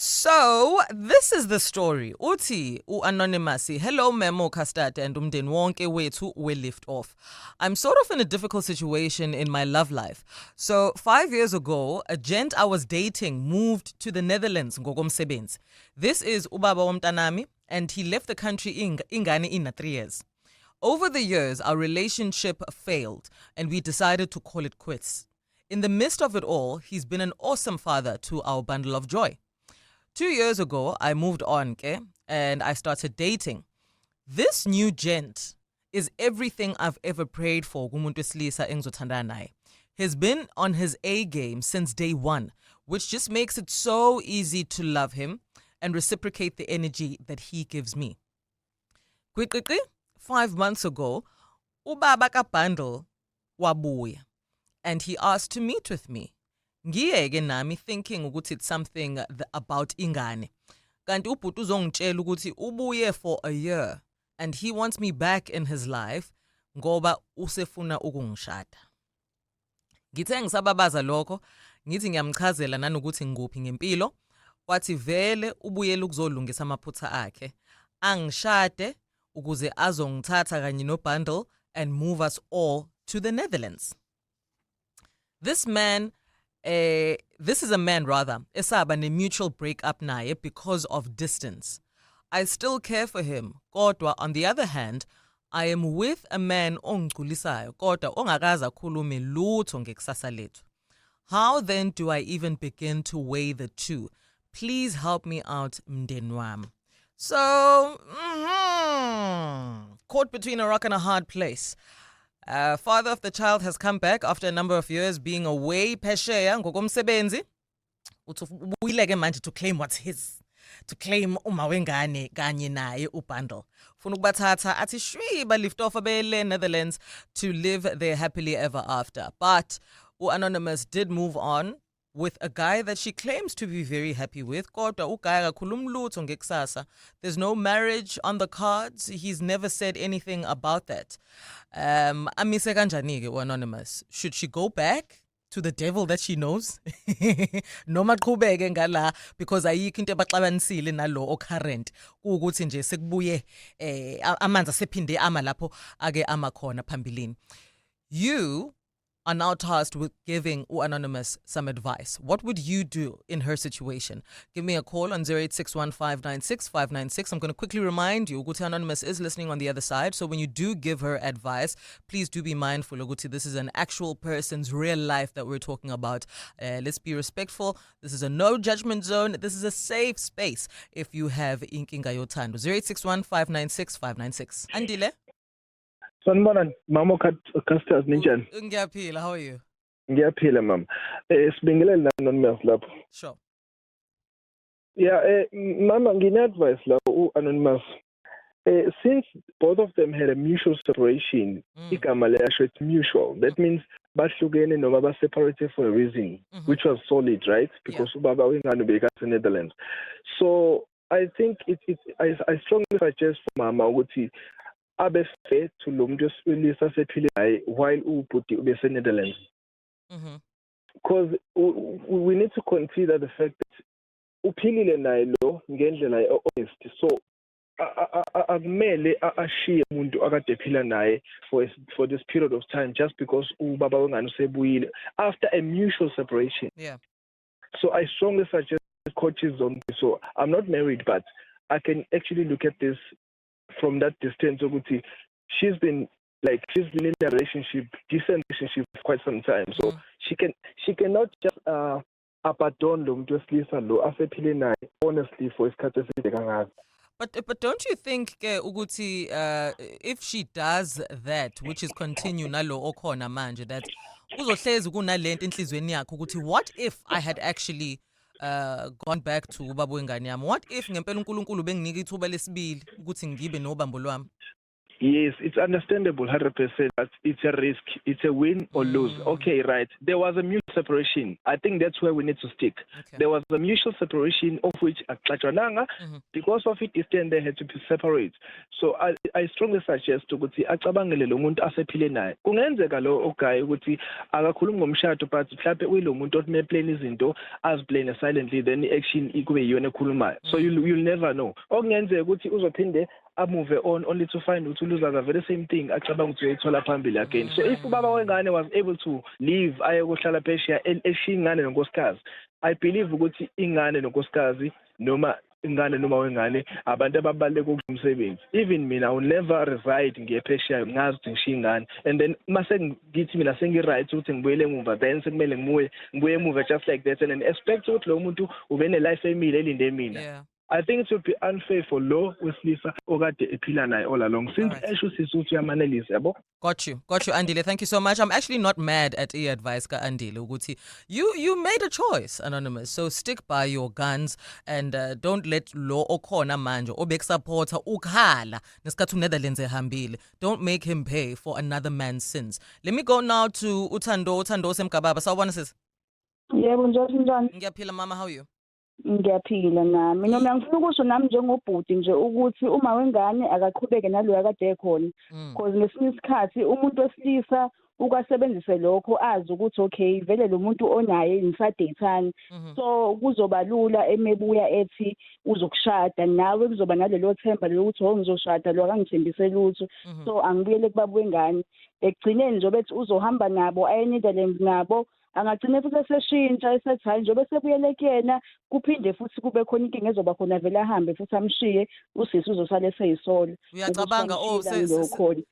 So, this is the story. Uthi, Anonymous, hello Memo Custard and umndeni wonke wethu we lift off. I'm sort of in a difficult situation in my love life. So, 5 years ago, a gent I was dating moved to the Netherlands ngokomsebenzi. This is ubaba womntanami and he left the country ingane ina 3 years. Over the years, our relationship failed and we decided to call it quits. In the midst of it all, he's been an awesome father to our bundle of joy. 2 years ago, I moved on, okay, and I started dating. This new gent is everything I've ever prayed for. Kumuntu wesilisa engizothandana naye. He's been on his A game since day one, which just makes it so easy to love him and reciprocate the energy that he gives me. Quickly, 5 months ago, ubaba kabundle wabuya, and he asked to meet with me. Ngiyeke nami thinking ukuthi it's something about ingane. Kanti ubhuti uzongitshela ukuthi ubuye for a year and he wants me back in his life ngoba usefuna ukungishada. Ngithe ngisababaza lokho, ngithi ngiyamchazela nanokuthi ngikuphi ngempilo, wathi vele ubuyela ukuzolungisa amaphutha akhe. Angishade ukuze azongithatha kanye no bundle and move us all to the Netherlands. This is a man rather, esaba ne mutual breakup naye because of distance. I still care for him. Kodwa on the other hand, I am with a man ongculisayo kodwa ongakaza akhulume lutho ngekusasa lethu. How then do I even begin to weigh the two? Please help me out, mndeni wami. So, caught between a rock and a hard place. Father of the child has come back after a number of years being away phesheya ngokomsebenzi. Ubuyileke manje to claim what's his. To claim uma wengane kanye naye ubundle. Funa ukubathatha athi shwi ba lift off abele Netherlands to live there happily ever after. But Anonymous did move on with a guy that she claims to be very happy with. Kodwa uguy akakhulumi lutho ngekusasa. There's no marriage on the cards. He's never said anything about that. Amise kanjani ke Anonymous? Should she go back to the devil that she knows? Noma qhubeke ngala because ayikho into ebaxabanisile nalo ocurrent. Ukuthi nje sekubuye amanzi asephinde ama lapho ake ama khona phambilini. You are now tasked with giving Anonymous some advice. What would you do in her situation? Give me a call on 0861596596. I'm going to quickly remind you, Uguti Anonymous is listening on the other side. So when you do give her advice, please do be mindful, Uguti, this is an actual person's real life that we're talking about. Let's be respectful. This is a no judgment zone. This is a safe space if you have inkinga yotando. 0861596596. Andile? Sanibona mama Custard ninjani? Ngiyaphila, how are you? Ngiyaphila mama. Sibingelele la Anonymous lapho. Sure. Yeah, mama ngine-advice la Anonymous. Since both of them had a mutual separation, igama liyasho it's mutual. That means bahlukene noma ba-separated for a reason, which was solid, right? Because ubaba wengane bekase Netherlands. So I think I strongly suggest for mama ukuthi abe fair to lo muntu wesilisa sephile naye while ubhuti ubese Netherlands. Because we need to consider the fact that uphilile naye lo ngendlela honest. So akumele ashiye umuntu akade ephila naye for this period of time just because ubaba wengane usebuyile after a mutual separation. Yeah. So I strongly suggest coaches on this. So I'm not married, but I can actually look at this from that distance. She's been in a relationship, decent relationship for quite some time. So she cannot just abandon lo muntu wesilisa lo asephile naye honestly for isikhathi eside kangaka. But don't you think ukuthi if she does that, which is continue nalo okhona manje, that uzohlezi kunalento enhlizweni yakhe ukuthi what if I had actually gone back to ubaba wengane yami? What if ngempela uNkulunkulu benginika ithuba lesibili ukuthi ngibe nobambo lwami? Yes, it's understandable 100% that it's a risk, it's a win or lose. Okay, right. There was a mutual separation. I think that's where we need to stick. Okay. There was a mutual separation of which Axatshwananga, because of it, they had to be separate. So I strongly suggest ukuthi acabangele lo muntu asephile naye. Kungenzeka lo guy ukuthi akakhulumi ngomshado but mhlawumbe uyilo muntu othi meplan izinto aziplan silently then action ikube yiyona ekhulumayo. So you'll never know. Okungenzeka ukuthi uzophinde move on only to find ukuthi uluza the very same thing acabanga ukuthi uyayithola phambili again. So if ubaba wengane was able to leave ayokuhlala phesheya eshiya ingane nonkosikazi, I believe ukuthi ingane nonkosikazi noma ingane noma wengane abantu ababaleka umsebenzi. Even mina I will never reside ngiyephesheya ngazi ukuthi ngishiya ingane, and then mase ngithi mina sengi-right ukuthi ngibuyele emuva then sekumele ngibuye emuva just like that and then expect ukuthi lo muntu ube ne-life emile elinde mina. Yeah. I think it would be unfair for Lo wesilisa okade ephila naye all along since esho sisuthi yamanelisa yabo. Got you, Andile. Thank you so much. I'm actually not mad at advice ka Andile ukuthi you made a choice, Anonymous. So stick by your guns and don't let Lo okhona manje obekusupporta ukhala nesikhathi uNetherlands ehambile. Don't make him pay for another man's sins. Let me go now to Uthando Semgababa. Sawubona sis. Yebo njani? Ngiyaphila mama, how are you? Ngiyaphila nami. Mina ngifuna ukusho nami njengobhuti nje ukuthi uma wengane akaqhubeke nalo yakade ekhona. Because ngesinye isikhathi umuntu wesilisa ukasebenzise lokho azi ukuthi okay vele lo muntu onaye nisadeyithana. So kuzoba lula emebuya ethi uzokushada nawe kuzoba nalelo themba lokuthi ngizoshada lo akangithembise lutho. So angibuyele kubaba wengane. Ekugcineni nje bethi uzohamba nabo eNetherlands nabo angagcine futhi eseshintsha esethi hayi njengoba sebuyele kuyena kuphinde futhi kube khona inkinga ezoba khona vele ahambe futhi amshiye usisi uzosala eseyisolo. Uyacabanga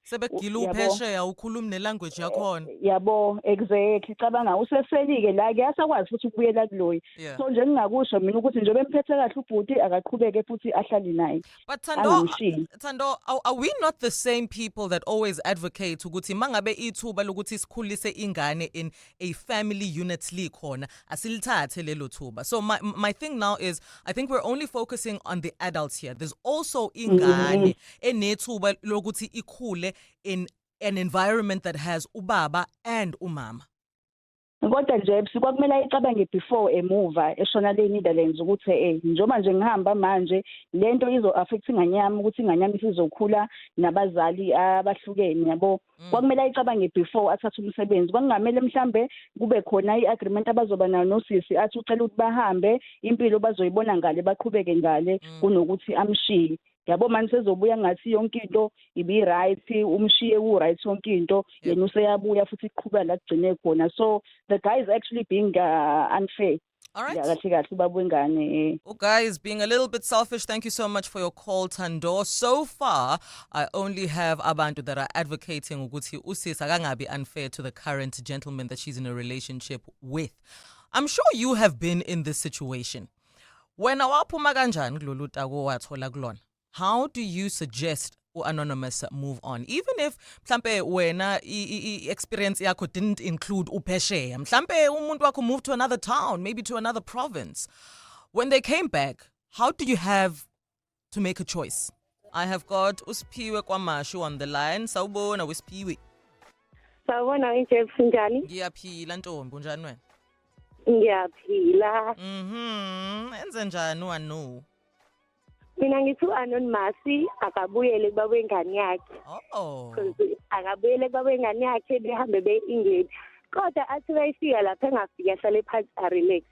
sebegila uphesheya ukhuluma nelanguage yakhona. Yabo exactly cabanga useselike la ke asakwazi futhi ukubuyela kuloyi. So nje ngingakusho mina ukuthi njengoba emphethe kahle ubhuti akaqhubeke futhi ahlali naye. But Thando, are we not the same people that always advocate ukuthi mangabe ithuba lokuthi sikhulise ingane in a family unit likhona asilithathe lelo thuba? So my thing now is I think we're only focusing on the adults here. There's also ingane enethuba lokuthi ikhule in an environment that has ubaba and umama. Kodwa nje sikwakumele ayicabange before emuva eshona le Netherlands ukuthi njengoba nje ngihamba manje lento izo affect inganyama ukuthi inganyama isizokhula nabazali abahlukene yabo. Kwakumele ayicabange before athathe umsebenzi. Kwakungamele mhlambe kube khona iagreement abazoba nayo nosisi athi ucela ukuthi bahambe impilo bazoyibona ngale baqhubeke ngale kunokuthi amshiye. Yabo manje sezobuya ngathi yonke into ibi right umshiye u right yonke into yena useyabuya futhi iqhubeka la kugcine khona. So the guy is actually being unfair. All right. Guy is being a little bit selfish. Thank you so much for your call, Thando. So far, I only have abantu that are advocating ukuthi usisi akangabi unfair to the current gentleman that she's in a relationship with. I'm sure you have been in this situation. When awaphuma kanjani kulolu tako wathola kulona? How do you suggest Anonymous move on? Even if mhlambe wena experience yakho didn't include uphesheya. Mhlambe umuntu wakho moved to another town, maybe to another province. When they came back, how do you have to make a choice? I have got uSphiwe Kwamashu on the line. Sawubona uSphiwe. Sawubona njani? Ngiyaphila ntombi, unjani wena? Ngiyaphila. Enze njani wanu? Mina ngithi Anonymous akabuyele kuba wengane yakhe. Akabuyele kuba wengane yakhe behambe beIngland. Kodwa athi bayifika lapha engafika hlale phansi relax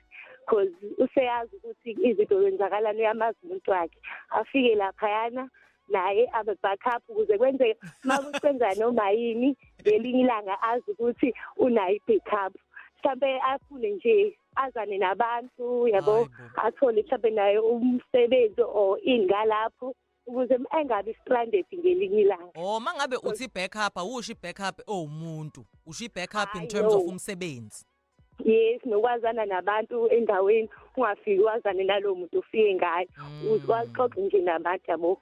because useyazi ukuthi izinto zenzakalana uyamazi umuntu wakhe. Afike lapha yana naye abe backup ukuze kwenzeke makwenza noma yini ngelinye ilanga azi ukuthi unayi backup. Mhlambe afune nje azane nabantu yabo athole mhlambe naye umsebenzi or ingalapho ukuze engabi stranded ngelinye ilanga. Mangabe uthi backup awushi backup umuntu ushi backup in terms of umsebenzi. Yes, nokwazana nabantu endaweni ungafiki wazane nalo muntu ufike ngayo uzixoxe nje nabantu yabo.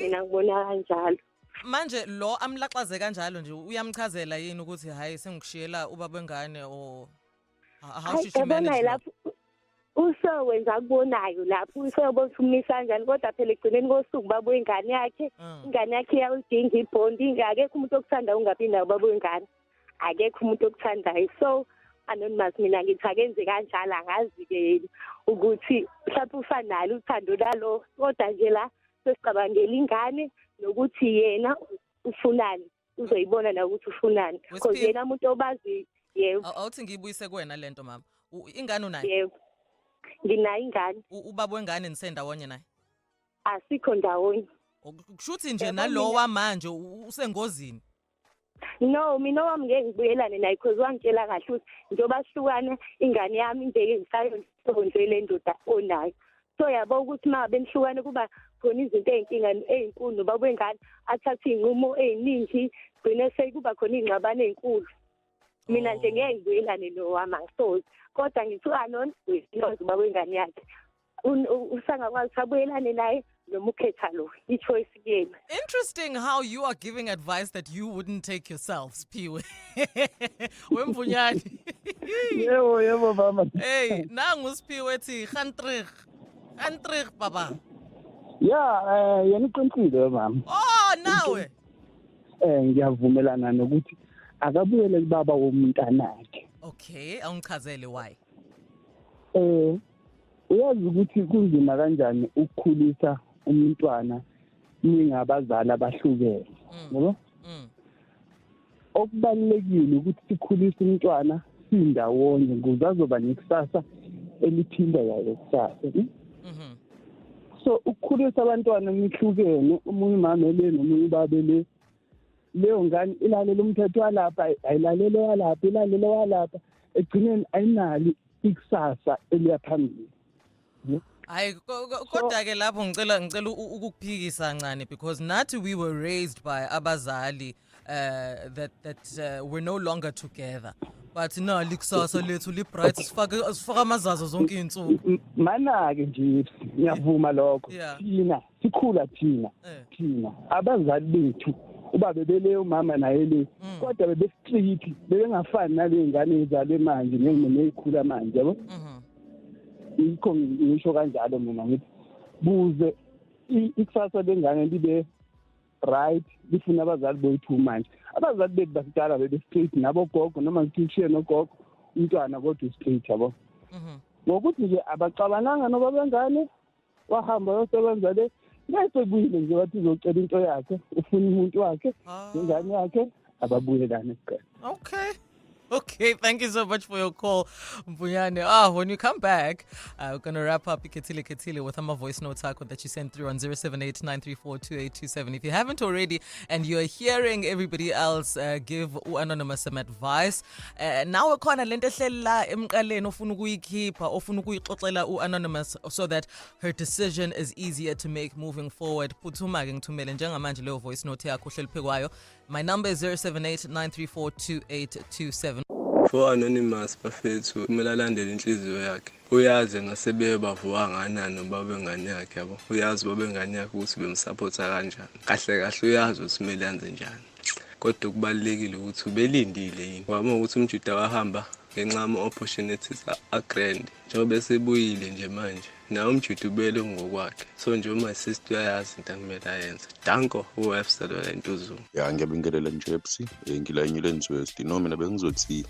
Mina ngibona kanjalo. Manje lo amlaxaze kanjalo nje uyamchazela yini ukuthi hayi sengikushiyela ubaba wengane or how should she manage? uso wenza kubonayo lapho usobo umisa kanjani kodwa phela egcineni kosuku babo ingane yakhe ingane yakhe iyawudinga ibhondi ingakekho umuntu okuthanda ungaphinde babo ingane akekho umuntu okuthandayo so Anonymous mina ngithi akenze kanjalo angazi-ke ukuthi mhlawumbe ufanalo uthando lalo kodwa nje la sesicabangela ingane nokuthi yena ufunani uzoyibona na ukuthi ufunani because yena umuntu obazi yebo awuthi ngiyibuyise kuwena lento mama ingane unayo yebo nginayo ingane ubaba wengane nisendawonye naye asikho ndawonye kushuthi nje nalowa manje usengozini no mina wami ngeke ngibuyelane naye because wangitshela kahle ukuthi njengoba sihlukane ingane yami ngeke ngisayonzele ndoda onayo so yabo ukuthi uma benihlukane kuba khona izinto ezinkulu nobaba wengane athatha inqumo eziningi gcine sekuba khona ingxabano ezinkulu mina nje ngeke ngibuyelane nowami angisozi kodwa ngithi Anon uyazi ubaba wengane yakhe usangakwazi abuyelane naye noma ukhetha lo i-choice kuyena. Interesting how you are giving advice that you wouldn't take yourself, Sphiwe. Wemvunyani. Yebo mama. Hey, nangu Sphiwe ethi Gantrich baba. Yeah, yena uqinisile mama. Oh, nawe. Ngiyavumelana nokuthi akabuyele kubaba womntanakhe. Okay, awungichazele why. Uyazi ukuthi kunzima kanjani ukukhulisa umntwana ningabazali abahlukene, yebo? Okubalekile ukuthi sikhulise umntwana sindawonye ukuze azoba nekusasa eliphinda yayo kusasa. So ukukhulisa abantwana nihlukene umunye umama le nomunye ubaba le leyo ngane ilalela umthetho walapha ayilalele walapha ilalele walapha egcineni ayinali ikusasa eliyaphambili. Hayi kodwa ke lapho ngicela ukukuphikisa kancane because nathi we were raised by abazali that we're no longer together but no likusasa lethu li bright sifaka amazazo zonke izinsuku mana ke nje ngiyavuma lokho thina sikhula thina abazali bethu ubaba bebele umama naye le kodwa bebe strict bebengafani nale ngane ezalwe manje nezikhula manje yabo ikho ngisho kanjalo mina ngithi buze ikusasa lengane libe right lifuna abazali boyithu manje abazali bethu basidala bebe straight nabo gogo noma ngithishiye nogogo umntwana kodwa straight yabo ngokuthi nje abacabananga noba bengane wahamba yosebenza le ngesebuyile nje wathi uzocela into yakhe ufuna umuntu wakhe ingane yakhe ababuyelane kuqala. Okay, thank you so much for your call, Mvuyane. When you come back, we're going to wrap up Ketile with my voice note that you sent through on 078-934-2827. If you haven't already and you're hearing everybody else give Anonymous some advice, now we're going to lentehlela emqaleni ofuna ukuyikhipha ofuna ukuyixoxela Anonymous so that her decision is easier to make moving forward. Phuthuma ke ngithumele njengamanje leyo voice note yakho hleli phekwayo. My number is 078-934-2827. For Anonymous bafethu kumele alandele inhliziyo yakhe. Uyazi ngasebe bavuka nganani nobaba wengane yakhe yabo. Uyazi baba wengane yakhe ukuthi bemsupporta kanjani. Kahle uyazi ukuthi kumele yenze njani. Kodwa kubalekile ukuthi ubelindile yini. Wama ukuthi umjuda wahamba ngenxa ama-opportunities a-grand. Njengoba esebuyile nje manje. Nawe umjuda ubele ngokwakhe. So nje my sister uyayazi into akumele ayenze. Danko uFselwa Ntuzulu. Ya ngiyabingelela nje ebusi ngilanyile enziwesti noma mina bengizothi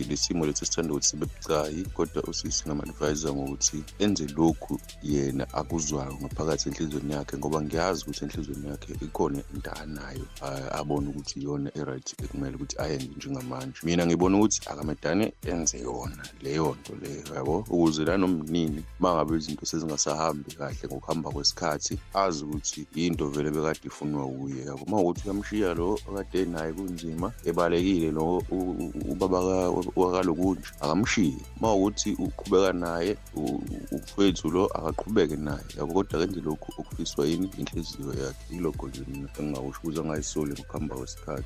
lesimo lethi sithanda ukuthi sibebucayi kodwa usisi ngama-advisor ngokuthi enze lokhu yena akuzwayo ngaphakathi enhlizweni yakhe ngoba ngiyazi ukuthi enhlizweni yakhe ikhona into anayo abona ukuthi iyona right ekumele ukuthi ayenze njengamanje. Mina ngibona ukuthi akamedane enze yona leyo nto leyo yabo ukuze la nomnini mangabe izinto sezingasahambi kahle ngokuhamba kwesikhathi azi ukuthi into vele bekade ifunwa kuye yabo mawukuthi uyamshiya lo akade naye kunzima ebalekile lo ubaba wakalokunje akamshiye mawukuthi uqhubeka naye ufethu lo akaqhubeke naye yabo kodwa kenze lokhu okufiswa yini inhliziyo yakhe ilokho nje mina engakusho ukuthi angayisoli ngokuhamba kwesikhathi.